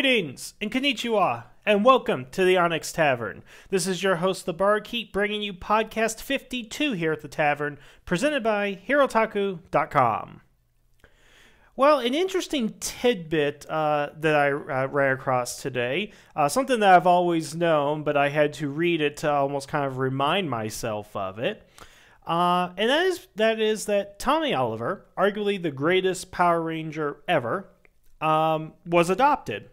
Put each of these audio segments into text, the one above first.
Greetings and konnichiwa, and welcome to the Onyx Tavern. This is your host, the Barkeep, bringing you podcast 52 here at the Tavern, presented by Hirotaku.com. Well, an interesting tidbit that I ran across today, something that I've always known, but I had to read it to almost kind of remind myself of it. And that is that Tommy Oliver, arguably the greatest Power Ranger ever, was adopted.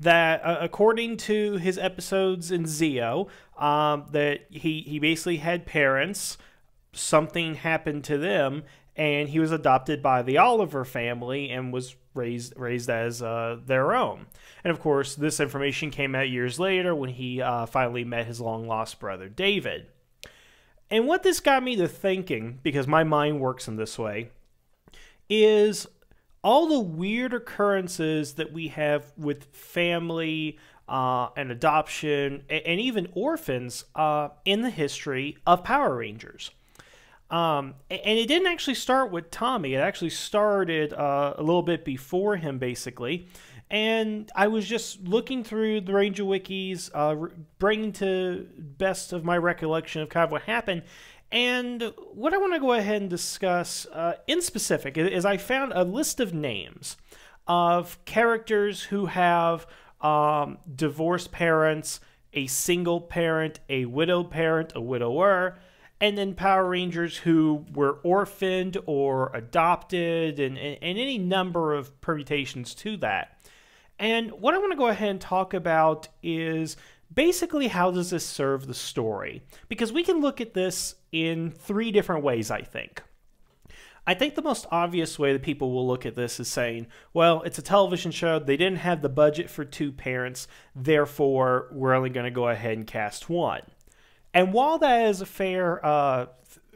That according to his episodes in Zeo, that he basically had parents, something happened to them, and he was adopted by the Oliver family and was raised as their own. And of course, this information came out years later when he finally met his long-lost brother, David. And what this got me to thinking, because my mind works in this way, is all the weird occurrences that we have with family and adoption and even orphans in the history of Power Rangers. And it didn't actually start with Tommy. It actually started a little bit before him, basically. And I was just looking through the Ranger Wikis, bringing to best of my recollection of kind of what happened. And what I want to go ahead and discuss in specific is I found a list of names of characters who have divorced parents, a single parent, a widowed parent, a widower, and then Power Rangers who were orphaned or adopted, and any number of permutations to that. And what I want to go ahead and talk about is basically how does this serve the story? Because we can look at this in three different ways, I think. I think the most obvious way that people will look at this is saying, well, it's a television show, they didn't have the budget for two parents, therefore we're only going to go ahead and cast one. And while that is a fair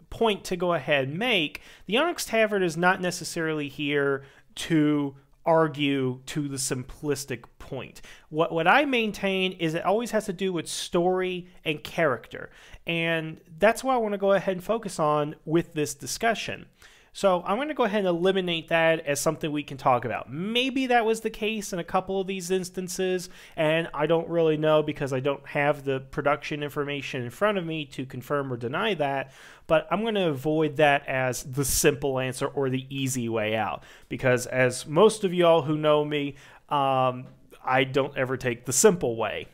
point to go ahead and make, the Onyx Tavern is not necessarily here to argue to the simplistic point. What I maintain is it always has to do with story and character. And that's what I want to go ahead and focus on with this discussion. So I'm going to go ahead and eliminate that as something we can talk about. Maybe that was the case in a couple of these instances, and I don't really know because I don't have the production information in front of me to confirm or deny that, but I'm going to avoid that as the simple answer or the easy way out, because as most of y'all who know me, I don't ever take the simple way.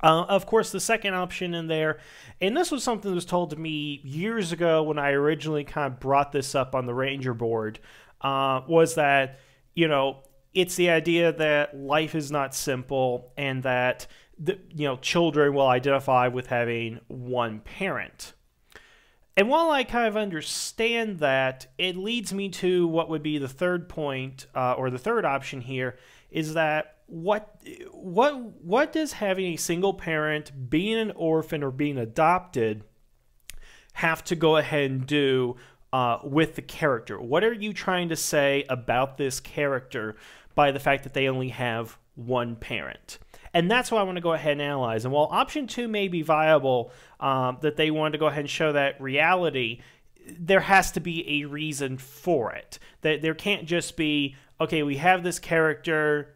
Of course, the second option in there, and this was something that was told to me years ago when I originally kind of brought this up on the Ranger board, was that, you know, it's the idea that life is not simple and that, children will identify with having one parent. And while I kind of understand that, it leads me to what would be the third point, or the third option here, is that what does having a single parent, being an orphan, or being adopted have to go ahead and do with the character? What are you trying to say about this character by the fact that they only have one parent? And that's what I want to go ahead and analyze. And while option 2 may be viable, that they wanted to go ahead and show that reality, there has to be a reason for it. That there can't just be, okay, we have this character,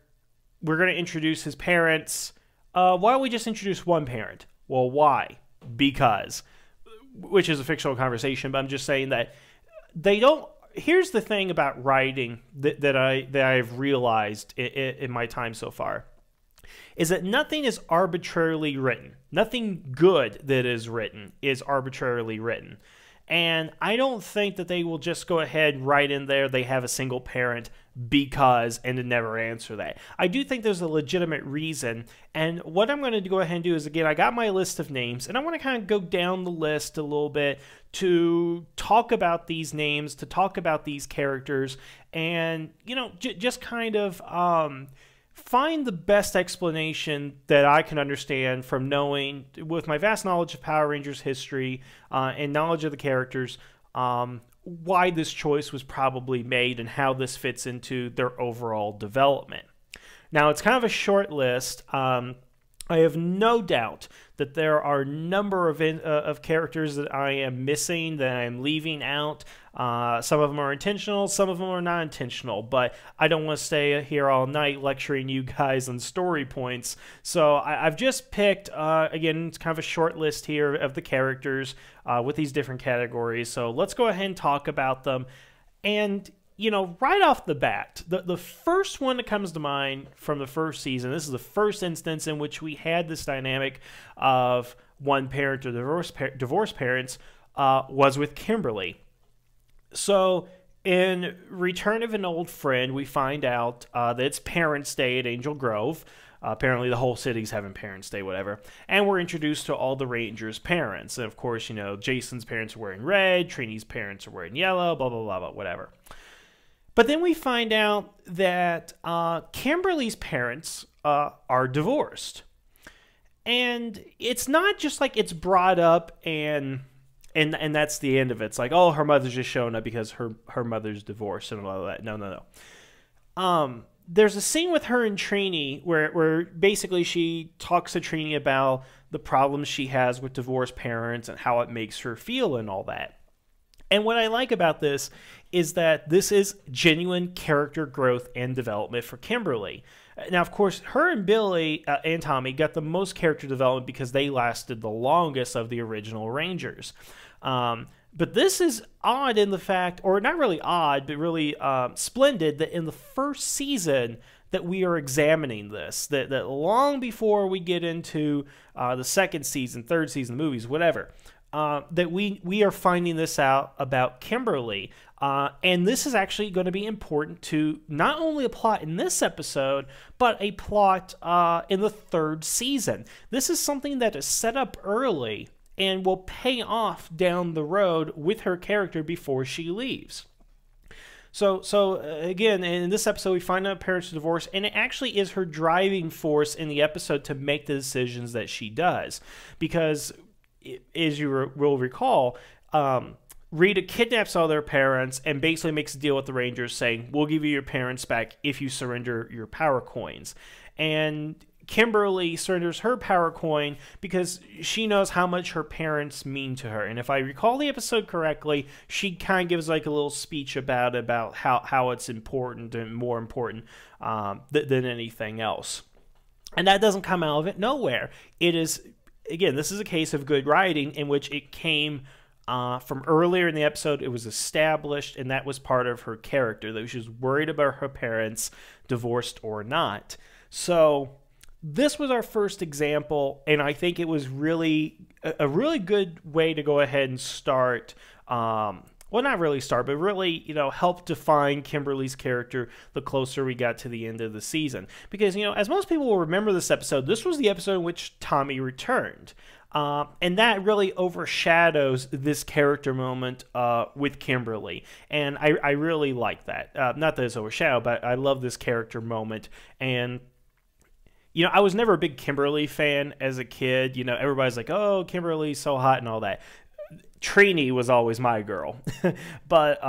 we're going to introduce his parents. Why don't we just introduce one parent? Well, why? Because. Which is a fictional conversation, but I'm just saying that they don't. Here's the thing about writing that I've realized in my time so far, is that nothing is arbitrarily written. Nothing good that is written is arbitrarily written. And I don't think that they will just go ahead and write in there they have a single parent because, and to never answer that. I do think there's a legitimate reason, and what I'm going to go ahead and do is, again, I got my list of names, and I want to kind of go down the list a little bit to talk about these names, to talk about these characters, and, just kind of find the best explanation that I can understand from knowing, with my vast knowledge of Power Rangers history and knowledge of the characters, why this choice was probably made and how this fits into their overall development. Now, it's kind of a short list, I have no doubt that there are a number of characters that I am missing, that I am leaving out. Some of them are intentional, some of them are not intentional, but I don't want to stay here all night lecturing you guys on story points. So I've just picked, again, it's kind of a short list here of the characters with these different categories. So let's go ahead and talk about them. And right off the bat, the first one that comes to mind from the first season, this is the first instance in which we had this dynamic of one parent or divorced parents, was with Kimberly. So in Return of an Old Friend, we find out that it's Parents' Day at Angel Grove. Apparently the whole city's having Parents' Day, whatever. And we're introduced to all the Rangers' parents. And of course, Jason's parents are wearing red, Trini's parents are wearing yellow, blah, blah, blah, blah, whatever. But then we find out that Kimberly's parents are divorced. And it's not just like it's brought up and that's the end of it. It's like, oh, her mother's just showing up because her mother's divorced and all that. No. There's a scene with her and Trini where basically she talks to Trini about the problems she has with divorced parents and how it makes her feel and all that. And what I like about this is that this is genuine character growth and development for Kimberly. Now, of course, her and Billy and Tommy got the most character development because they lasted the longest of the original Rangers. But this is odd in the fact, or not really odd, but really splendid that in the first season that we are examining this, that long before we get into the second season, third season, movies, whatever, that we are finding this out about Kimberly. And this is actually going to be important to not only a plot in this episode, but a plot in the third season. This is something that is set up early and will pay off down the road with her character before she leaves. So again, in this episode, we find out parents are divorced, and it actually is her driving force in the episode to make the decisions that she does. Because, as you will recall, Rita kidnaps all their parents and basically makes a deal with the Rangers saying, we'll give you your parents back if you surrender your power coins. And Kimberly surrenders her power coin because she knows how much her parents mean to her. And if I recall the episode correctly, she kind of gives like a little speech about how it's important and more important than anything else. And that doesn't come out of it nowhere. It is, again, this is a case of good writing in which it came from earlier in the episode. It was established, and that was part of her character, that she was worried about her parents, divorced or not. So this was our first example, and I think it was really a really good way to go ahead and start, well, not really start, but really, help define Kimberly's character the closer we got to the end of the season. Because, as most people will remember this episode, this was the episode in which Tommy returned. And that really overshadows this character moment with Kimberly. And I really like that. Not that it's overshadowed, but I love this character moment. And I was never a big Kimberly fan as a kid. Everybody's like, oh, Kimberly's so hot and all that. Trini was always my girl. But,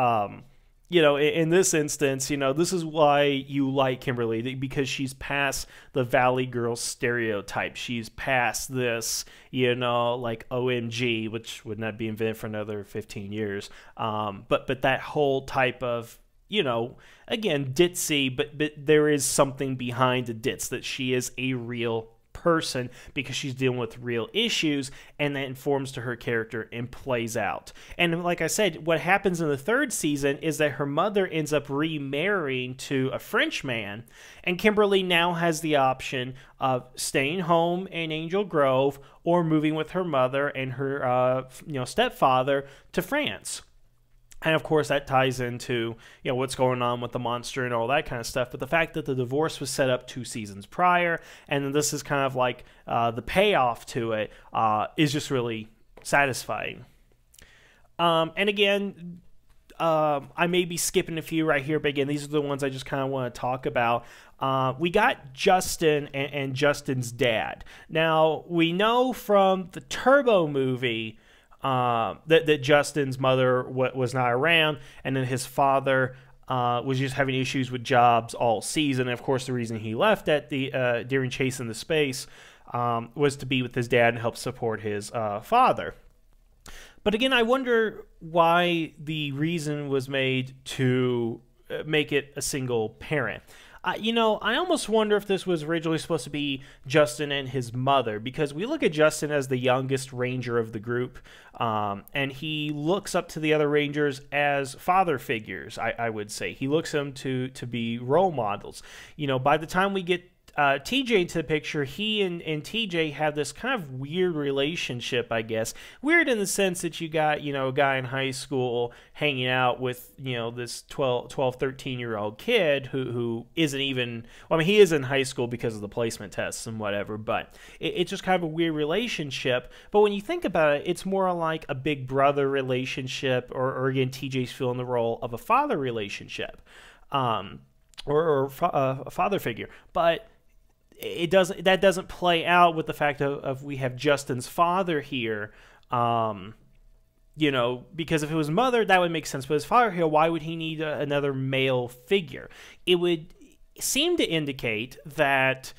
in this instance, this is why you like Kimberly, because she's past the Valley Girl stereotype. She's past this, like OMG, which would not be invented for another 15 years. But that whole type of, again, ditzy, but there is something behind the ditz, that she is a real person because she's dealing with real issues, and that informs to her character and plays out. And like I said, what happens in the third season is that her mother ends up remarrying to a French man, and Kimberly now has the option of staying home in Angel Grove or moving with her mother and her stepfather to France. And of course that ties into what's going on with the monster and all that kind of stuff. But the fact that the divorce was set up 2 seasons prior, and then this is kind of like the payoff to it, is just really satisfying. And again, I may be skipping a few right here, but again, these are the ones I just kind of want to talk about. We got Justin and Justin's dad. Now, we know from the Turbo movie that Justin's mother was not around, and then his father was just having issues with jobs all season. And of course, the reason he left at during Chasing the Space was to be with his dad and help support his father. But again, I wonder why the reason was made to make it a single parent. I almost wonder if this was originally supposed to be Justin and his mother, because we look at Justin as the youngest ranger of the group, and he looks up to the other rangers as father figures, I would say. He looks them to be role models. By the time we get TJ into the picture, he and TJ have this kind of weird relationship, I guess. Weird in the sense that you got, a guy in high school hanging out with, this 12, 13-year-old kid who isn't even, he is in high school because of the placement tests and whatever, but it's just kind of a weird relationship. But when you think about it, it's more like a big brother relationship, or again, TJ's filling the role of a father relationship, or a father figure. But that doesn't play out with the fact of we have Justin's father here, because if it was mother, that would make sense. But his father here, why would he need another male figure? It would seem to indicate that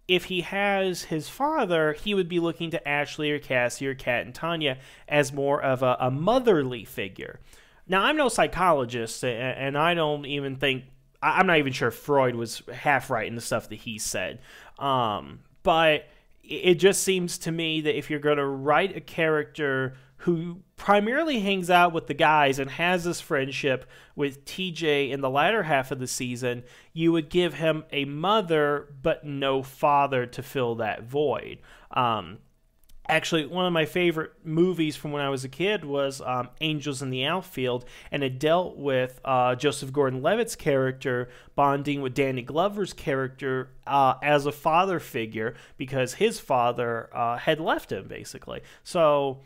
if he has his father, he would be looking to Ashley or Cassie or Kat and Tanya as more of a motherly figure. Now, I'm no psychologist, and I don't even think, I'm not even sure Freud was half right in the stuff that he said. But it just seems to me that if you're going to write a character who primarily hangs out with the guys and has this friendship with TJ in the latter half of the season, you would give him a mother but no father to fill that void. Actually, one of my favorite movies from when I was a kid was Angels in the Outfield, and it dealt with Joseph Gordon-Levitt's character bonding with Danny Glover's character as a father figure, because his father had left him, basically. So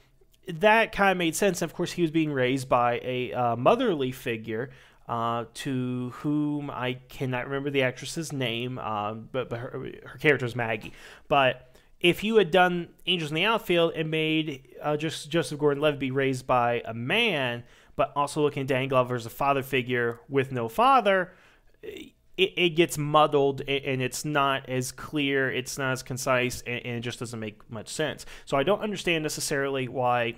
that kind of made sense. And of course, he was being raised by a motherly figure, to whom I cannot remember the actress's name, but her character is Maggie. But if you had done Angels in the Outfield and made just Joseph Gordon-Levitt be raised by a man, but also looking at Danny Glover as a father figure with no father, it gets muddled, and it's not as clear, it's not as concise, and it just doesn't make much sense. So I don't understand necessarily why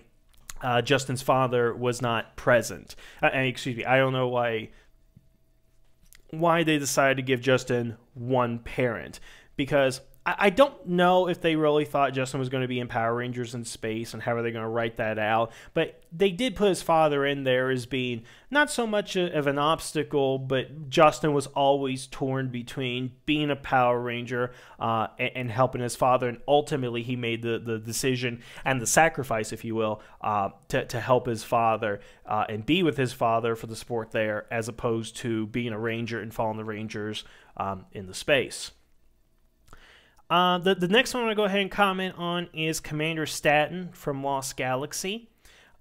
Justin's father was not present. Excuse me, I don't know why they decided to give Justin one parent, because I don't know if they really thought Justin was going to be in Power Rangers in space, and how are they going to write that out. But they did put his father in there as being not so much of an obstacle, but Justin was always torn between being a Power Ranger and helping his father. And ultimately, he made the decision and the sacrifice, if you will, to help his father and be with his father for the sport there, as opposed to being a Ranger and following the Rangers in the space. The next one I'm going to go ahead and comment on is Commander Stanton from Lost Galaxy.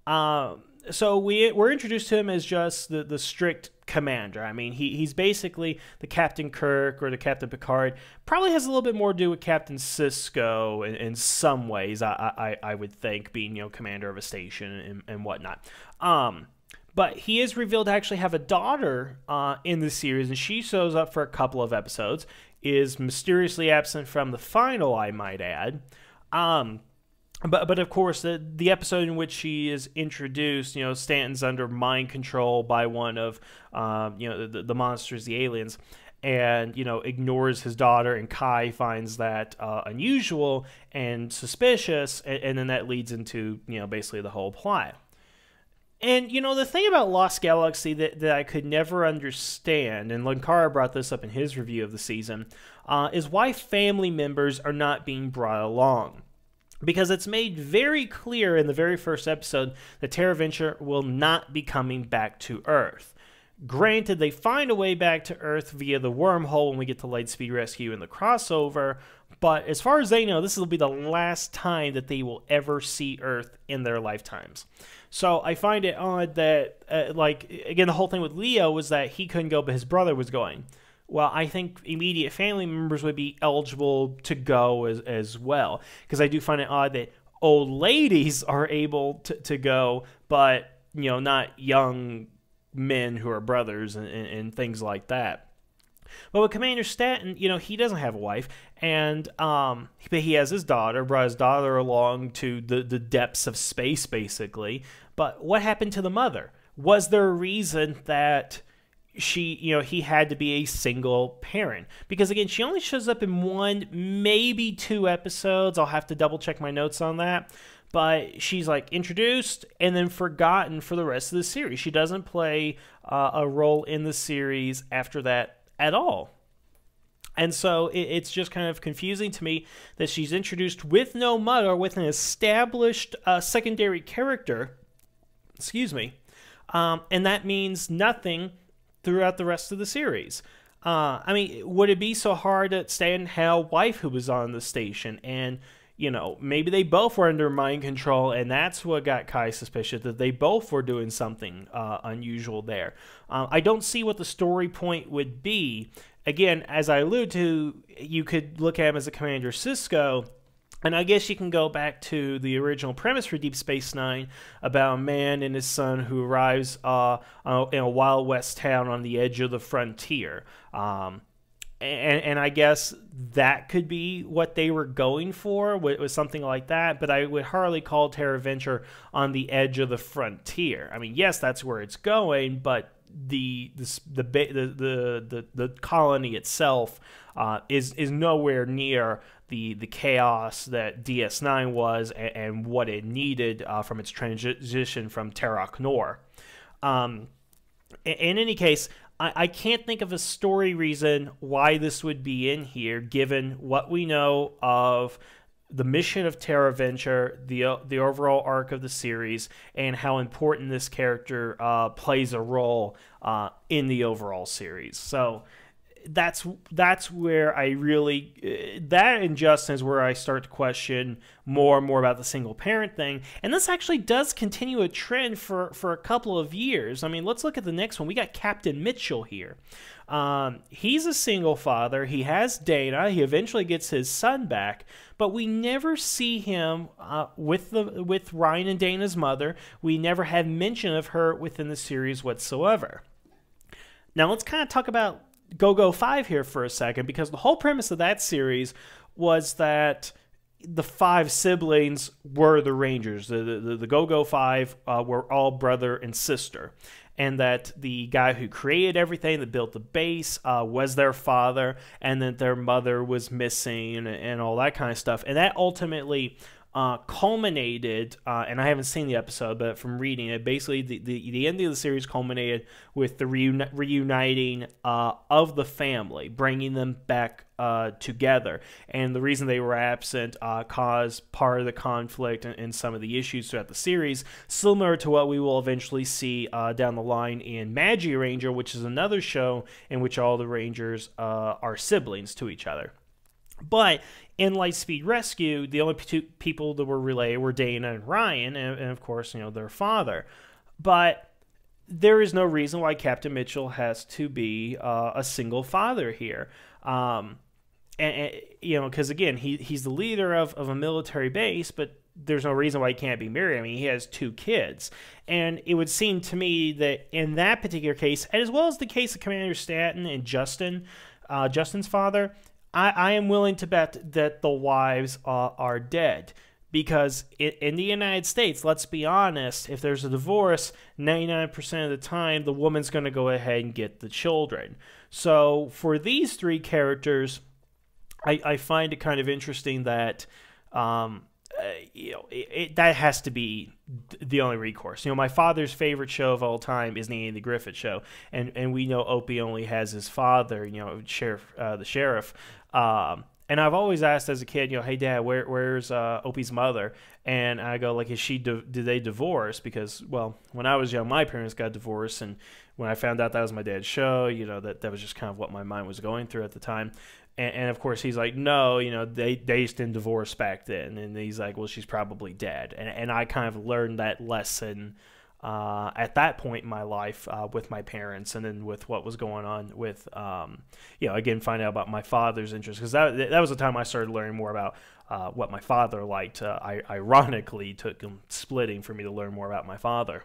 So we're introduced to him as just the strict commander. I mean, he's basically the Captain Kirk or the Captain Picard. Probably has a little bit more to do with Captain Sisko in some ways, I would think, being, commander of a station and whatnot. But he is revealed to actually have a daughter in the series, and she shows up for a couple of episodes, is mysteriously absent from the final, I might add. But of course, the episode in which she is introduced, Stanton's under mind control by one of, the monsters, the aliens, and, ignores his daughter, and Kai finds that unusual and suspicious, and then that leads into, basically the whole plot. And, the thing about Lost Galaxy that I could never understand, and Lankara brought this up in his review of the season, is why family members are not being brought along. Because it's made very clear in the very first episode that Terra Venture will not be coming back to Earth. Granted, they find a way back to Earth via the wormhole when we get to Lightspeed Rescue in the crossover, but as far as they know, this will be the last time that they will ever see Earth in their lifetimes. So I find it odd that, again, the whole thing with Leo was that he couldn't go, but his brother was going. Well, I think immediate family members would be eligible to go as well, because I do find it odd that old ladies are able to go, but, not young men who are brothers and things like that. But with Commander Stanton, he doesn't have a wife, and but he has his daughter, brought his daughter along to the depths of space, basically. But what happened to the mother? Was there a reason that he had to be a single parent? Because again, she only shows up in 1, maybe 2 episodes. I'll have to double check my notes on that. But she's like introduced and then forgotten for the rest of the series. She doesn't play a role in the series after that at all. And so it's just kind of confusing to me that she's introduced with no mother, with an established secondary character, and that means nothing throughout the rest of the series. I mean, would it be so hard that Stanton had a wife who was on the station, and maybe they both were under mind control, and that's what got Kai suspicious, that they both were doing something unusual there. I don't see what the story point would be. Again, as I allude to, you could look at him as a Commander Sisko, and I guess you can go back to the original premise for Deep Space Nine about a man and his son who arrives in a Wild West town on the edge of the frontier. And I guess that could be what they were going for, was something like that. But I would hardly call Terra Venture on the edge of the frontier. I mean, yes, that's where it's going, but the colony itself is nowhere near the chaos that DS9 was and what it needed from its transition from Terok Nor. In any case, I can't think of a story reason why this would be in here, given what we know of the mission of Terra Venture, the overall arc of the series, and how important this character plays a role in the overall series. So that's where I really, that and Justin is where I start to question more and more about the single parent thing. And this actually does continue a trend for a couple of years. I mean, let's look at the next one. We got Captain Mitchell here. He's a single father. He has Dana. He eventually gets his son back, but we never see him with Ryan and Dana's mother. We never have mention of her within the series whatsoever. Now let's kind of talk about Go-Go 5 here for a second, because the whole premise of that series was that the 5 siblings were the Rangers. The Go-Go 5 were all brother and sister, and that the guy who created everything, that built the base, was their father, and that their mother was missing, and all that kind of stuff. And that ultimately culminated, and I haven't seen the episode, but from reading it, basically the ending of the series culminated with the reuniting of the family, bringing them back together. And the reason they were absent caused part of the conflict and some of the issues throughout the series, similar to what we will eventually see down the line in Magi Ranger, which is another show in which all the Rangers are siblings to each other. But in Lightspeed Rescue, the only 2 people that were related were Dana and Ryan, and of course, their father. But there is no reason why Captain Mitchell has to be a single father here. Because again, he's the leader of a military base, but there's no reason why he can't be married. I mean, he has 2 kids. And it would seem to me that in that particular case, as well as the case of Commander Stanton and Justin's father, I am willing to bet that the wives are dead, because in the United States, let's be honest, if there's a divorce, 99% of the time, the woman's going to go ahead and get the children. So for these 3 characters, I find it kind of interesting that that has to be the only recourse. My father's favorite show of all time is the Andy Griffith Show, and we know Opie only has his father, the sheriff. And I've always asked as a kid, hey Dad, where's Opie's mother? And I go, like, did they divorce? Because, well, when I was young, my parents got divorced, and when I found out that was my dad's show, that was just kind of what my mind was going through at the time. And of course, he's like, no, they just didn't divorce back then. And he's like, well, she's probably dead. And I kind of learned that lesson at that point in my life with my parents, and then with what was going on with, again, finding out about my father's interest. Because that was the time I started learning more about what my father liked. Ironically, took him splitting for me to learn more about my father.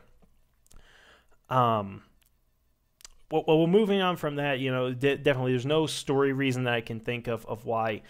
well, moving on from that, definitely there's no story reason that I can think of why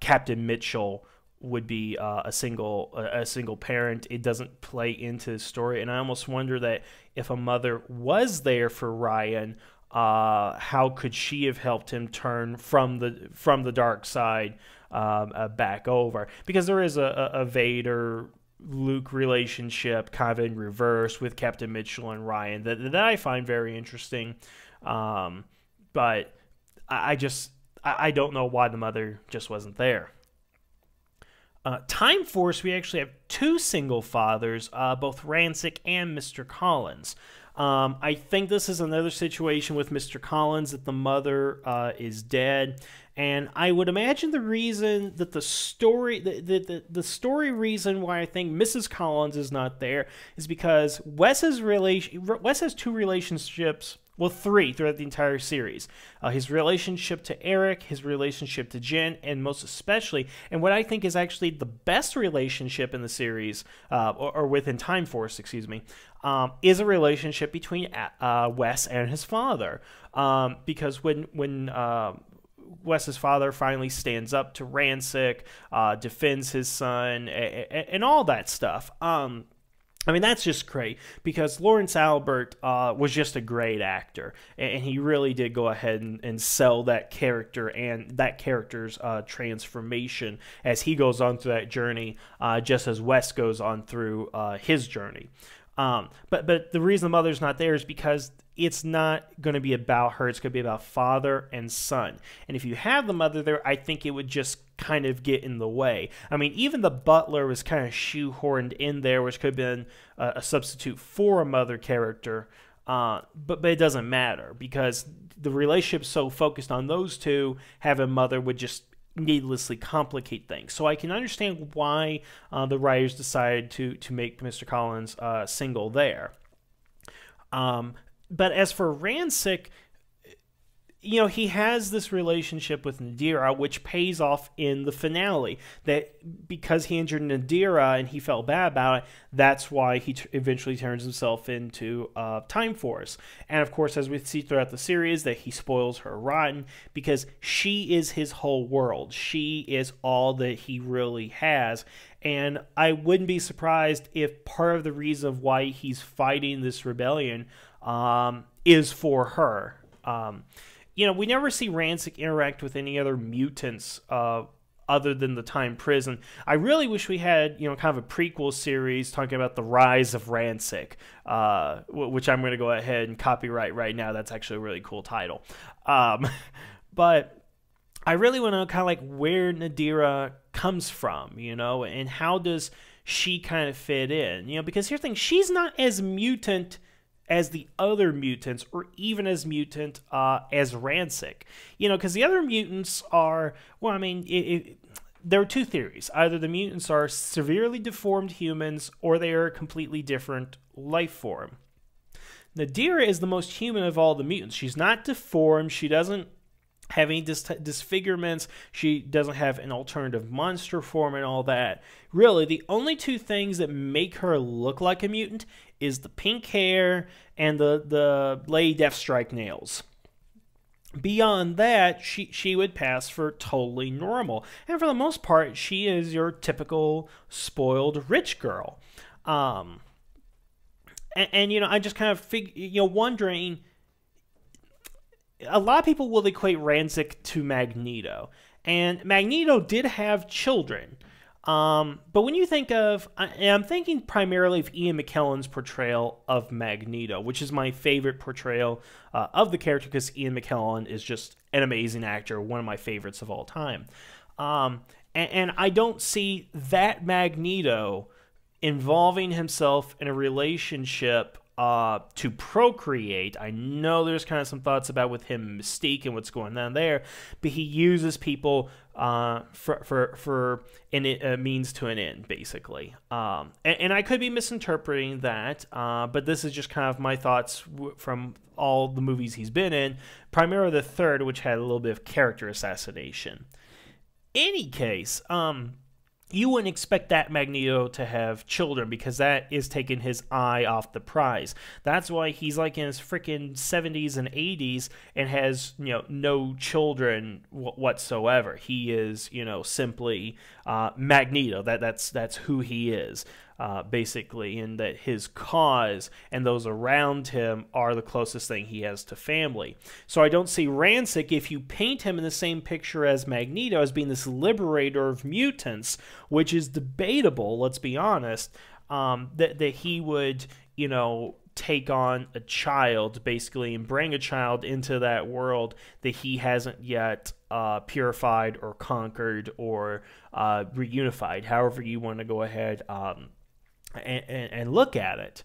Captain Mitchell would be a single parent. It doesn't play into the story, and I almost wonder that if a mother was there for Ryan, how could she have helped him turn from the dark side back over? Because there is a Vader Luke relationship kind of in reverse with Captain Mitchell and Ryan that I find very interesting, but I don't know why the mother just wasn't there. Time Force, we actually have two single fathers, both Rancic and Mr. Collins. I think this is another situation with Mr. Collins that the mother is dead, and I would imagine the reason that the story reason why I think Mrs. Collins is not there is because Wes has two relationships. Well, three throughout the entire series. His relationship to Eric, his relationship to Jen, and most especially, and what I think is actually the best relationship in the series, or within Time Force, excuse me, is a relationship between Wes and his father. Because when Wes's father finally stands up to Rancic, defends his son, and all that stuff. I mean, that's just great because Lawrence Albert was just a great actor, and he really did go ahead and sell that character and that character's transformation as he goes on through that journey, just as Wes goes on through his journey. But the reason the mother's not there is because it's not going to be about her. It's going to be about father and son. And if you have the mother there, I think it would just kind of get in the way. I mean, even the butler was kind of shoehorned in there, which could have been a substitute for a mother character. But it doesn't matter because the relationship's so focused on those two, having a mother would just needlessly complicate things. So I can understand why the writers decided to make Mr. Collins single there. But as for Rancic, he has this relationship with Nadira, which pays off in the finale. That because he injured Nadira and he felt bad about it, that's why he eventually turns himself into Time Force. And of course, as we see throughout the series, that he spoils her rotten because she is his whole world. She is all that he really has. And I wouldn't be surprised if part of the reason of why he's fighting this rebellion is for her. We never see Rancic interact with any other mutants other than the Time Prison. I really wish we had, kind of a prequel series talking about the rise of Rancic, which I'm going to go ahead and copyright right now. That's actually a really cool title. But I really want to know kind of like where Nadira comes from, and how does she kind of fit in, because here's the thing, she's not as mutant as the other mutants, or even as mutant as Rancic. Because the other mutants are, well, I mean, there are two theories. Either the mutants are severely deformed humans, or they are a completely different life form. Nadira is the most human of all the mutants. She's not deformed. She doesn't have any disfigurements. She doesn't have an alternative monster form and all that. Really, the only two things that make her look like a mutant is the pink hair and the Lady Deathstrike nails. Beyond that, she would pass for totally normal. And for the most part, she is your typical spoiled rich girl. And I just kind of wondering, a lot of people will equate Rancic to Magneto, and Magneto did have children. But when you think of, and I'm thinking primarily of Ian McKellen's portrayal of Magneto, which is my favorite portrayal of the character because Ian McKellen is just an amazing actor, one of my favorites of all time. And I don't see that Magneto involving himself in a relationship to procreate. I know there's kind of some thoughts about with him and Mystique and what's going on there, but he uses people for a means to an end, basically. And I could be misinterpreting that, but this is just kind of my thoughts from all the movies he's been in, primarily the third, which had a little bit of character assassination. Any case, you wouldn't expect that Magneto to have children because that is taking his eye off the prize. That's why he's like in his freaking 70s and 80s and has, no children whatsoever. He is, simply Magneto. That's who he is. Basically, and that his cause and those around him are the closest thing he has to family. So I don't see Rancic, if you paint him in the same picture as Magneto, as being this liberator of mutants, which is debatable, let's be honest, that he would, take on a child, basically, and bring a child into that world that he hasn't yet purified or conquered or reunified, however you want to go ahead and look at it.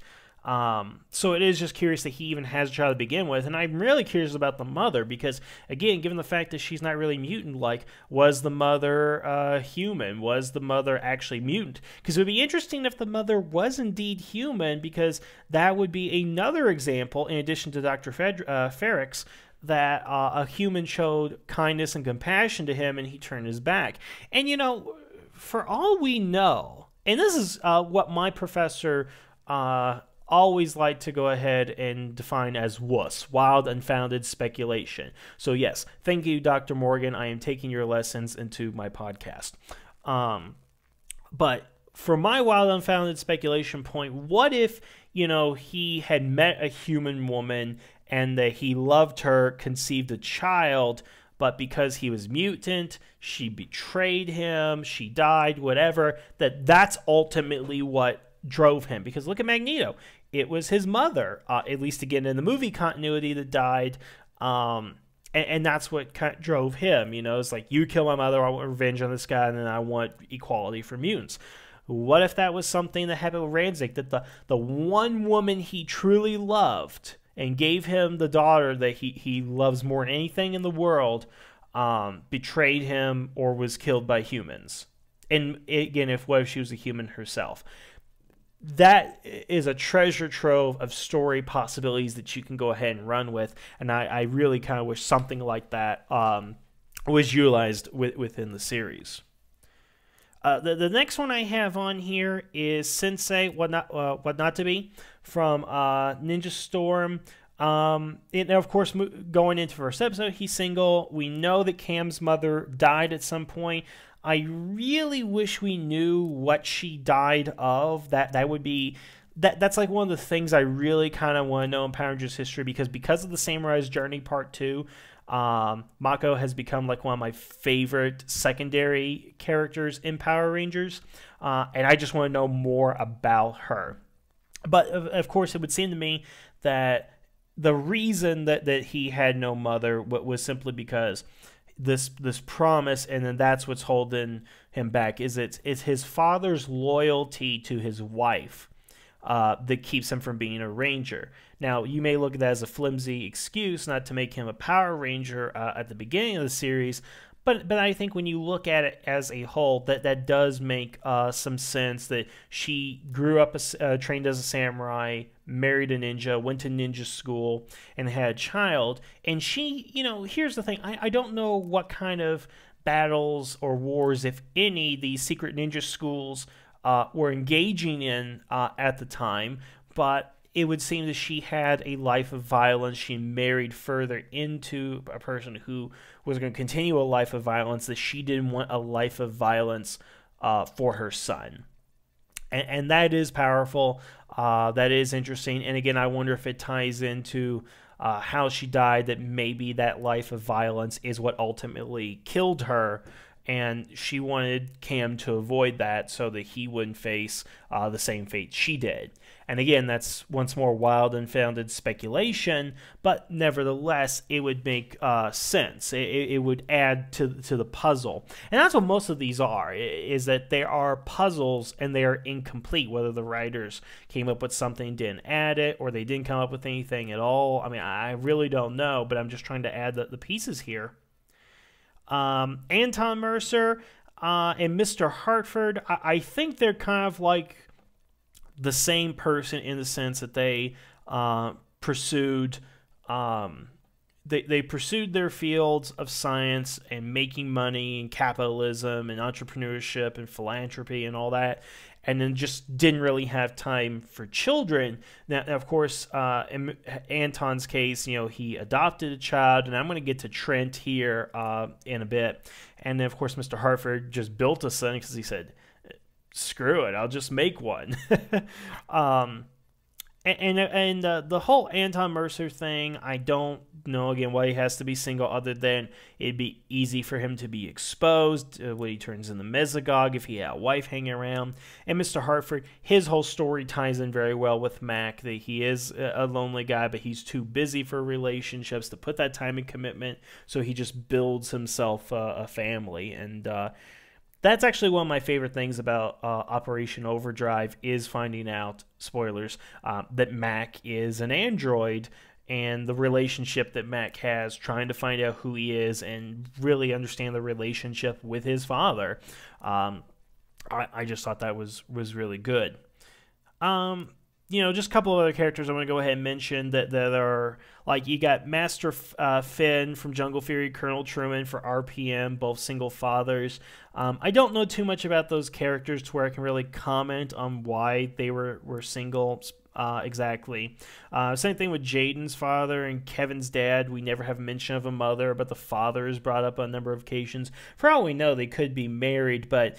So it is just curious that he even has a child to begin with, and I'm really curious about the mother because, again, given the fact that she's not really mutant-like, was the mother human? Was the mother actually mutant? Because it would be interesting if the mother was indeed human, because that would be another example, in addition to Dr. Ferrix, that a human showed kindness and compassion to him and he turned his back. And, for all we know, and this is what my professor always liked to go ahead and define as WUS, wild unfounded speculation. So yes, thank you, Dr. Morgan. I am taking your lessons into my podcast. But for my wild unfounded speculation point, what if, he had met a human woman and that he loved her, conceived a child, but because he was mutant, she betrayed him, she died, whatever, that's ultimately what drove him. Because look at Magneto. It was his mother, at least again in the movie continuity, that died, and that's what kind of drove him. It's like, you kill my mother, I want revenge on this guy, and then I want equality for mutants. What if that was something that happened with Rancic, that the one woman he truly loved and gave him the daughter that he loves more than anything in the world, betrayed him or was killed by humans? And again, what if she was a human herself? That is a treasure trove of story possibilities that you can go ahead and run with, and I really kind of wish something like that was utilized within the series. The next one I have on here is Sensei What Not to Be from Ninja Storm. And of course, going into the first episode, he's single. We know that Cam's mother died at some point. I really wish we knew what she died of. That would be that's like one of the things I really kind of want to know in Power Rangers history, because of the Samurai's Journey Part 2. Mako has become like one of my favorite secondary characters in Power Rangers, and I just want to know more about her. But of course, it would seem to me that the reason that he had no mother was simply because this promise, and then that's what's holding him back. It's his father's loyalty to his wife that keeps him from being a ranger. Now, you may look at that as a flimsy excuse not to make him a Power Ranger at the beginning of the series, but I think when you look at it as a whole, that does make some sense. That she grew up trained as a samurai, married a ninja, went to ninja school, and had a child. And she, here's the thing. I don't know what kind of battles or wars, if any, these secret ninja schools were engaging in at the time, but it would seem that she had a life of violence. She married further into a person who was going to continue a life of violence, that she didn't want a life of violence for her son. And that is powerful. That is interesting. And again, I wonder if it ties into how she died, that maybe that life of violence is what ultimately killed her. And she wanted Cam to avoid that so that he wouldn't face the same fate she did. And again, that's once more wild and unfounded speculation, but nevertheless, it would make sense. It would add to the puzzle. And that's what most of these are, is that they are puzzles and they are incomplete, whether the writers came up with something and didn't add it, or they didn't come up with anything at all. I mean, I really don't know, but I'm just trying to add the pieces here. Anton Mercer and Mr. Hartford, I think they're kind of like the same person in the sense that they pursued they pursued their fields of science and making money and capitalism and entrepreneurship and philanthropy and all that, and then just didn't really have time for children. Now of course, in Anton's case, he adopted a child, and I'm going to get to Trent here in a bit. And then, of course, Mr. Hartford just built a son because he said, screw it, I'll just make one. And the whole Anton Mercer thing, I don't know, again, why he has to be single, other than it'd be easy for him to be exposed when he turns into Mesogogue if he had a wife hanging around. And Mr. Hartford, his whole story ties in very well with Mac, that he is a lonely guy, but he's too busy for relationships to put that time and commitment, so he just builds himself a family. And that's actually one of my favorite things about Operation Overdrive, is finding out, spoilers, that Mac is an android, and the relationship that Mac has, trying to find out who he is and really understand the relationship with his father. I just thought that was really good. Just a couple of other characters I'm going to go ahead and mention that are, like, you got Master Finn from Jungle Fury, Colonel Truman for RPM, both single fathers. I don't know too much about those characters to where I can really comment on why they were single exactly. Same thing with Jaden's father and Kevin's dad. We never have mention of a mother, but the father is brought up on a number of occasions. For all we know, they could be married, but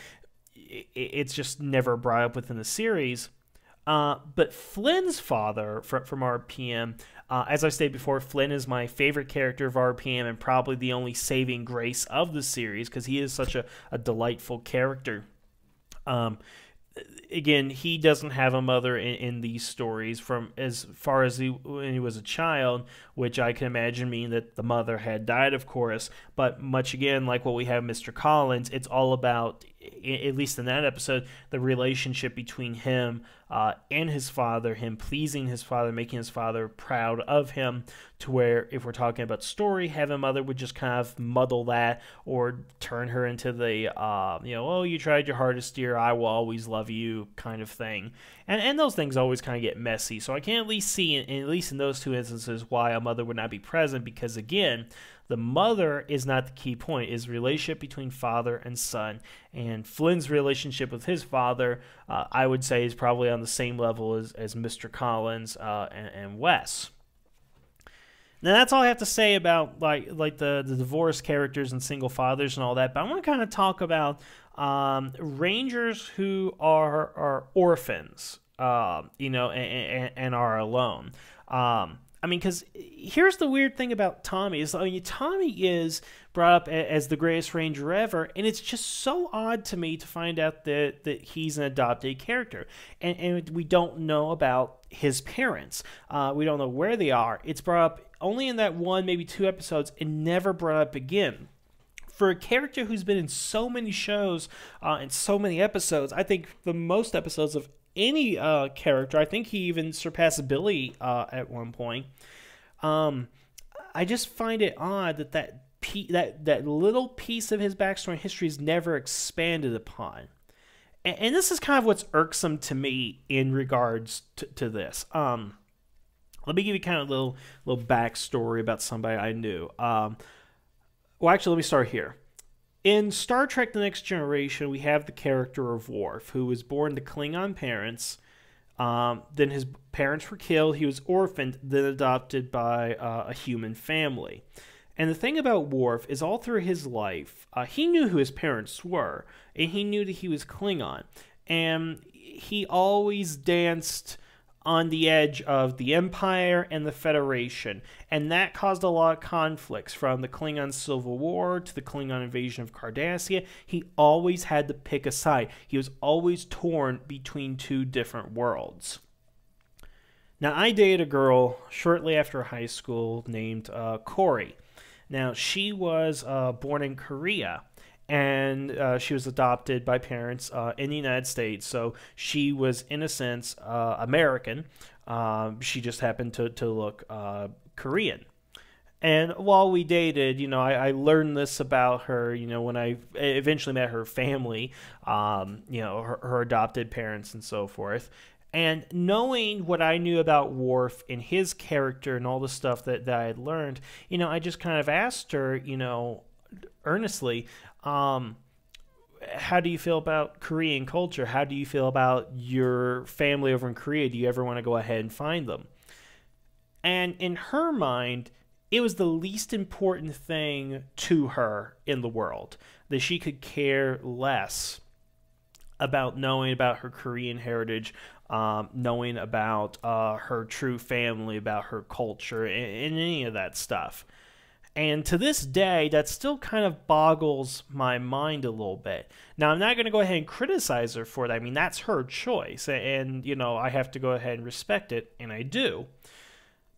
it's just never brought up within the series. But Flynn's father from RPM, as I stated before, Flynn is my favorite character of RPM and probably the only saving grace of the series, because he is such a delightful character. Again, he doesn't have a mother in these stories from as far as when he was a child, which I can imagine mean that the mother had died, of course. But much again, like what we have Mr. Collins, it's all about, at least in that episode, the relationship between him and his father, him pleasing his father, making his father proud of him, to where, if we're talking about story, having a mother would just kind of muddle that or turn her into the, oh, you tried your hardest, dear, I will always love you kind of thing. And those things always kind of get messy. So I can at least see, at least in those two instances, why a mother would not be present, because, again, the mother is not the key point. It's the relationship between father and son. And Flynn's relationship with his father, I would say, is probably on the same level as Mr. Collins and Wes. Now, that's all I have to say about like the divorced characters and single fathers and all that. But I want to kind of talk about Rangers who are orphans, and are alone. Because here's the weird thing about Tommy is, Tommy is brought up as the greatest Ranger ever, and it's just so odd to me to find out that he's an adopted character, and we don't know about his parents. We don't know where they are. It's brought up only in that one, maybe two episodes, and never brought up again. For a character who's been in so many shows and so many episodes, I think the most episodes of any character, I think he even surpassed Billy at one point. I just find it odd that little piece of his backstory and history is never expanded upon. And this is kind of what's irksome to me in regards to this. Let me give you kind of a little backstory about somebody I knew. Well, actually, let me start here. In Star Trek The Next Generation, we have the character of Worf, who was born to Klingon parents. Then his parents were killed. He was orphaned, then adopted by a human family. And the thing about Worf is, all through his life, he knew who his parents were, and he knew that he was Klingon. And he always danced on the edge of the Empire and the Federation, and that caused a lot of conflicts, from the Klingon Civil War to the Klingon invasion of Cardassia. He always had to pick a side. He was always torn between two different worlds. Now, I dated a girl shortly after high school named Corey. Now, she was born in Korea, and she was adopted by parents in the United States, so she was, in a sense, American. She just happened to look Korean. And while we dated, I learned this about her, when I eventually met her family, her adopted parents and so forth. And knowing what I knew about Worf and his character and all the stuff that I had learned, I just kind of asked her, earnestly, how do you feel about Korean culture? How do you feel about your family over in Korea? Do you ever want to go ahead and find them? And in her mind, it was the least important thing to her in the world, that she could care less about knowing about her Korean heritage, knowing about her true family, about her culture, and any of that stuff. And to this day, that still kind of boggles my mind a little bit. Now, I'm not going to go ahead and criticize her for that. I mean, that's her choice, and, I have to go ahead and respect it, and I do.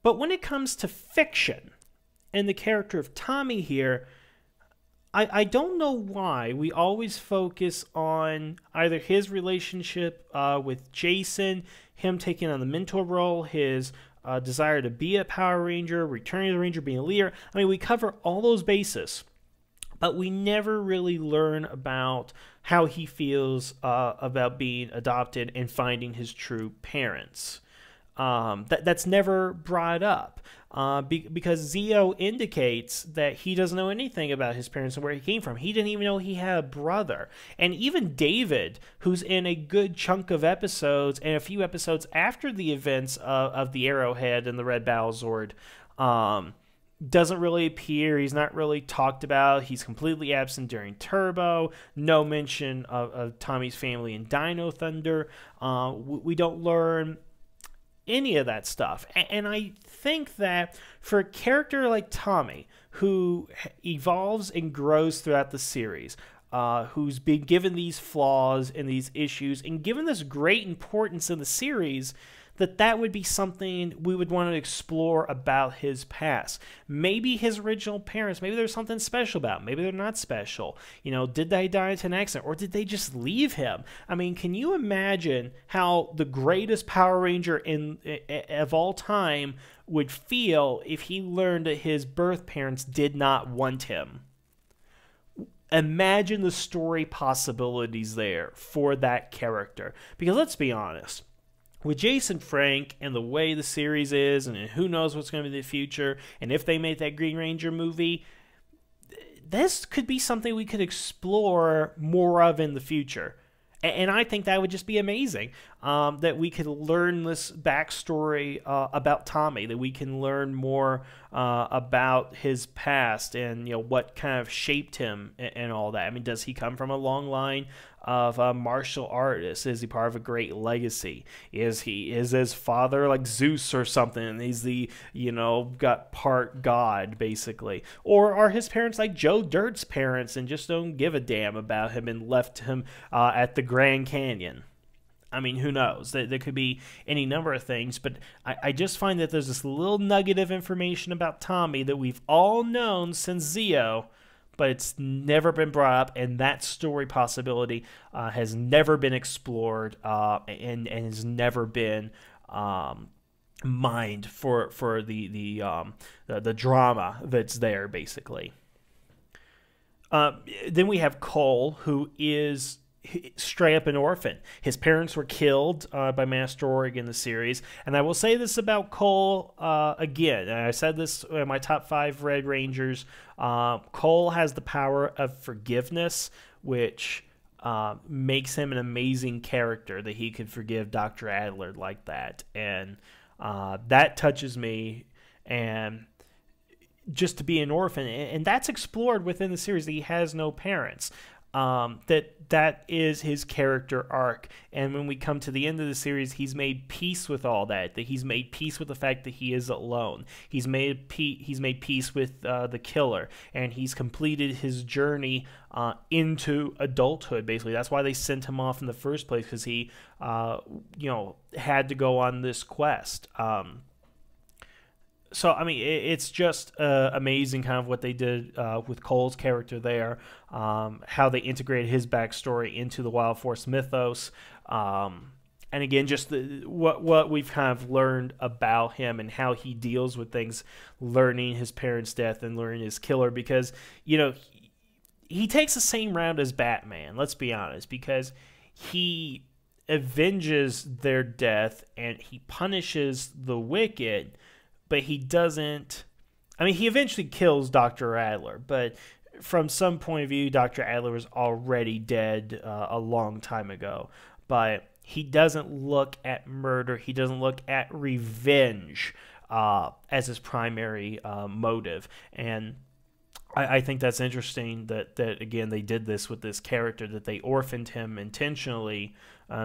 But when it comes to fiction, and the character of Tommy here, I don't know why we always focus on either his relationship with Jason, him taking on the mentor role, his desire to be a Power Ranger, returning to the Ranger, being a leader. I mean, we cover all those bases, but we never really learn about how he feels about being adopted and finding his true parents. That's never brought up because Zio indicates that he doesn't know anything about his parents and where he came from. He didn't even know he had a brother. And even David, who's in a good chunk of episodes and a few episodes after the events of the Arrowhead and the Red Battlezord, doesn't really appear. He's not really talked about. He's completely absent during Turbo. No mention of Tommy's family in Dino Thunder. We don't learn any of that stuff. And I think that for a character like Tommy, who evolves and grows throughout the series, who's been given these flaws and these issues and given this great importance in the series, that would be something we would want to explore about his past. Maybe his original parents, maybe there's something special about him. Maybe they're not special. Did they die into an accident, or did they just leave him? I mean, can you imagine how the greatest Power Ranger of all time would feel if he learned that his birth parents did not want him? Imagine the story possibilities there for that character. Because let's be honest, with Jason Frank and the way the series is, and who knows what's going to be the future, and if they make that Green Ranger movie, this could be something we could explore more of in the future. And I think that would just be amazing, that we could learn this backstory about Tommy, that we can learn more about his past and what kind of shaped him and all that. I mean, does he come from a long line of martial artists? Is he part of a great legacy? Is his father like Zeus or something? He's the got part god basically, or are his parents like Joe Dirt's parents and just don't give a damn about him and left him at the Grand Canyon? I mean, who knows? There could be any number of things, but I just find that there's this little nugget of information about Tommy that we've all known since Zio, but it's never been brought up, and that story possibility has never been explored and has never been mined for the drama that's there, basically. Then we have Cole, who is straight up an orphan. His parents were killed by Master Org in the series, and I will say this about Cole again, and I said this in my top 5 Red Rangers. Cole has the power of forgiveness, which makes him an amazing character, that he could forgive Dr. Adler like that, and that touches me. And just to be an orphan, and that's explored within the series, that he has no parents. That is his character arc, and when we come to the end of the series, he's made peace with all that he's made peace with the fact that he is alone. He's made peace with the killer, and he's completed his journey into adulthood. Basically, that's why they sent him off in the first place, because he had to go on this quest. So, I mean, it's just amazing kind of what they did with Cole's character there, how they integrated his backstory into the Wild Force mythos, and again, just what we've kind of learned about him and how he deals with things, learning his parents' death and learning his killer, because, he takes the same route as Batman, let's be honest, because he avenges their death and he punishes the wicked, but he doesn't. I mean, he eventually kills Dr. Adler, but from some point of view, Dr. Adler was already dead a long time ago. But he doesn't look at murder. He doesn't look at revenge as his primary motive. And I think that's interesting that again, they did this with this character, that they orphaned him intentionally,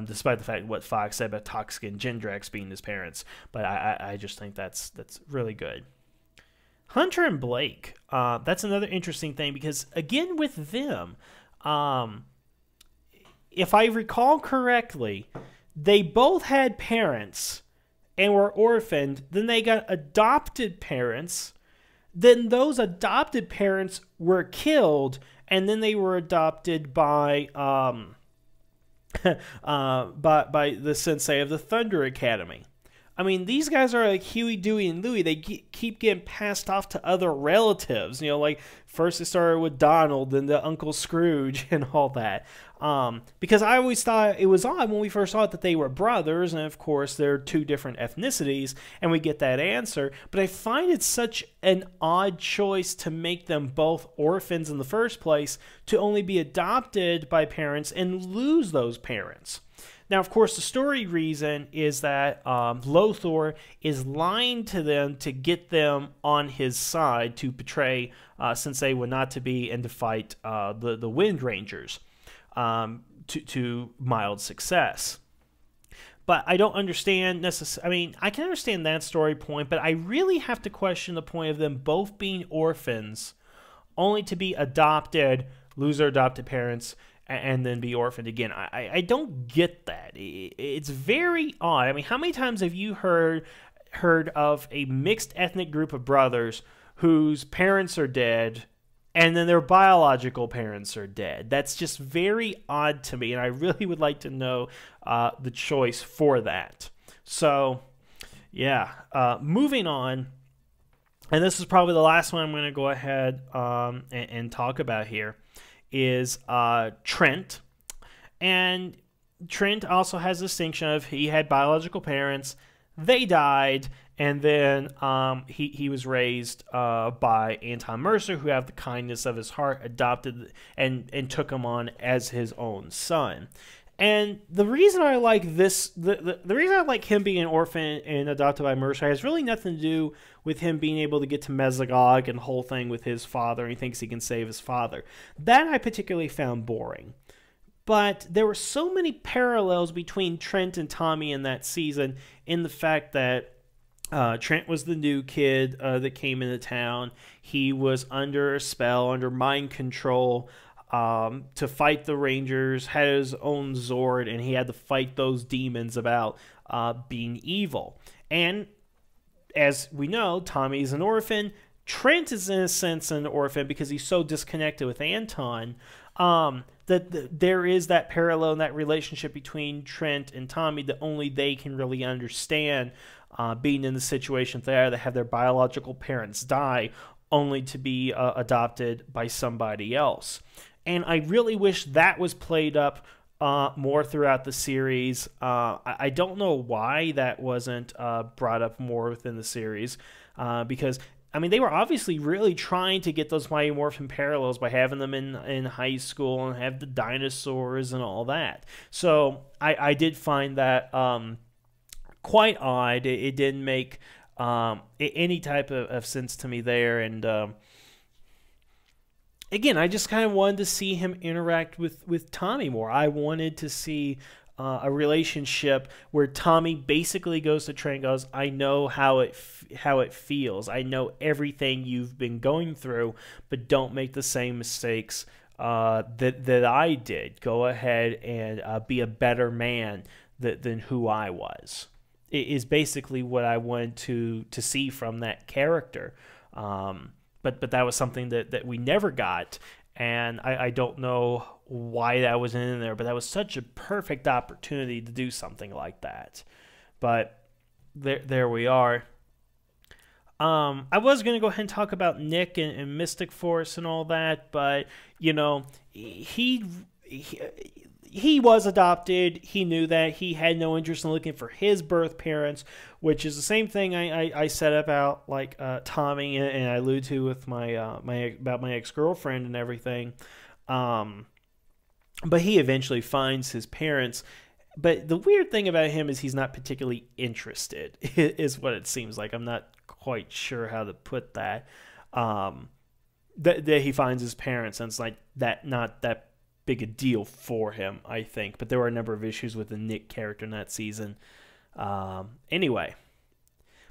despite the fact what Fox said about Toxic and Gendrax being his parents. But I just think that's really good. Hunter and Blake, that's another interesting thing because, again, with them, if I recall correctly, they both had parents and were orphaned. Then they got adopted parents. Then those adopted parents were killed, and then they were adopted by by the sensei of the Thunder Academy. I mean, these guys are like Huey, Dewey, and Louie. They keep getting passed off to other relatives. You know, like first it started with Donald, then the Uncle Scrooge and all that. Because I always thought it was odd when we first saw it that they were brothers, and of course they're two different ethnicities, and we get that answer. But I find it such an odd choice to make them both orphans in the first place, to only be adopted by parents and lose those parents. Now, of course, the story reason is that Lothar is lying to them to get them on his side, to betray Sensei Wanatabe and to fight the Wind Rangers to mild success. But I don't understand necessarily. I mean, I can understand that story point, but I really have to question the point of them both being orphans, only to be adopted, lose their adopted parents, and then be orphaned again. I don't get that. It's very odd. I mean, how many times have you heard of a mixed ethnic group of brothers whose parents are dead and then their biological parents are dead? That's just very odd to me, and I really would like to know the choice for that. So, yeah. Moving on, and this is probably the last one I'm going to go ahead and talk about here, is Trent. And Trent also has the distinction of he had biological parents, they died, and then he was raised by Anton Mercer, who have the kindness of his heart, adopted and took him on as his own son. And the reason I like this, the reason I like him being an orphan and adopted by Mercer has really nothing to do with him being able to get to Mesogog and the whole thing with his father, and he thinks he can save his father. That I particularly found boring. But there were so many parallels between Trent and Tommy in that season, in the fact that Trent was the new kid that came into town. He was under a spell, under mind control, to fight the Rangers, had his own Zord, and he had to fight those demons about being evil. And as we know, Tommy's an orphan. Trent is, in a sense, an orphan because he's so disconnected with Anton that there is that parallel and that relationship between Trent and Tommy that only they can really understand, being in the situation they are, that have their biological parents die only to be adopted by somebody else. And I really wish that was played up more throughout the series. I don't know why that wasn't brought up more within the series, because, I mean, they were obviously really trying to get those Mighty Morphin parallels by having them in high school and have the dinosaurs and all that. So I did find that quite odd. It didn't make any type of sense to me there, and again, I just kind of wanted to see him interact with Tommy more. I wanted to see a relationship where Tommy basically goes to Trent and goes, I know how it feels. I know everything you've been going through, but don't make the same mistakes that I did. Go ahead and be a better man than who I was. It is basically what I wanted to see from that character. But that was something that we never got, and I don't know why that wasn't in there, but that was such a perfect opportunity to do something like that. But there we are. I was going to go ahead and talk about Nick and Mystic Force and all that, but, you know, he he was adopted. He knew that. He had no interest in looking for his birth parents, which is the same thing I said about like Tommy, and I allude to with my about my ex-girlfriend and everything. But he eventually finds his parents. But the weird thing about him is he's not particularly interested, is what it seems like. I'm not quite sure how to put that. That he finds his parents, and it's like that, not that big a deal for him, I think. But there were a number of issues with the Nick character in that season. Anyway.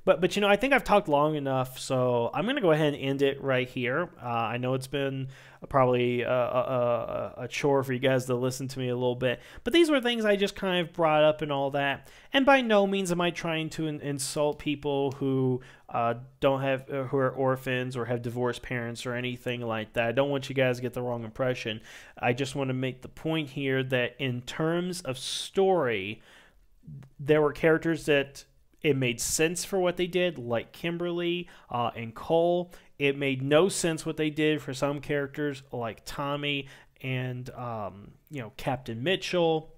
But I think I've talked long enough, so I'm going to go ahead and end it right here. I know it's been probably a chore for you guys to listen to me a little bit, but these were things I just kind of brought up and all that. And by no means am I trying to insult people who don't have, who are orphans or have divorced parents or anything like that. I don't want you guys to get the wrong impression. I just want to make the point here that in terms of story, there were characters that it made sense for what they did, like Kimberly and Cole. It made no sense what they did for some characters, like Tommy and Captain Mitchell.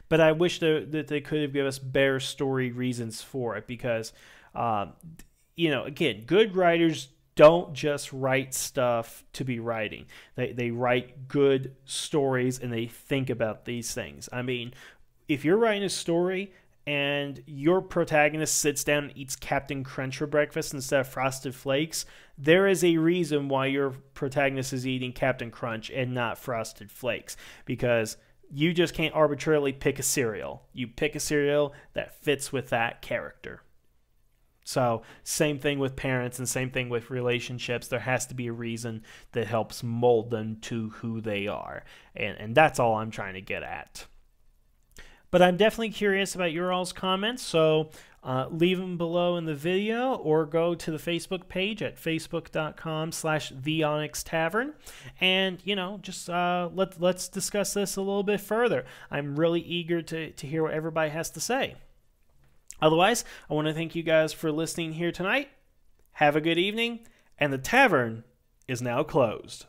But I wish that they could have given us better story reasons for it, because again, good writers don't just write stuff to be writing. They write good stories, and they think about these things. I mean, if you're writing a story and your protagonist sits down and eats Captain Crunch for breakfast instead of Frosted Flakes, there is a reason why your protagonist is eating Captain Crunch and not Frosted Flakes, because you just can't arbitrarily pick a cereal. You pick a cereal that fits with that character. So same thing with parents and same thing with relationships. There has to be a reason that helps mold them to who they are. And that's all I'm trying to get at. But I'm definitely curious about your all's comments, so leave them below in the video or go to the Facebook page at facebook.com/The Onyx Tavern, and just let's discuss this a little bit further. I'm really eager to hear what everybody has to say. Otherwise, I want to thank you guys for listening here tonight. Have a good evening, and the tavern is now closed.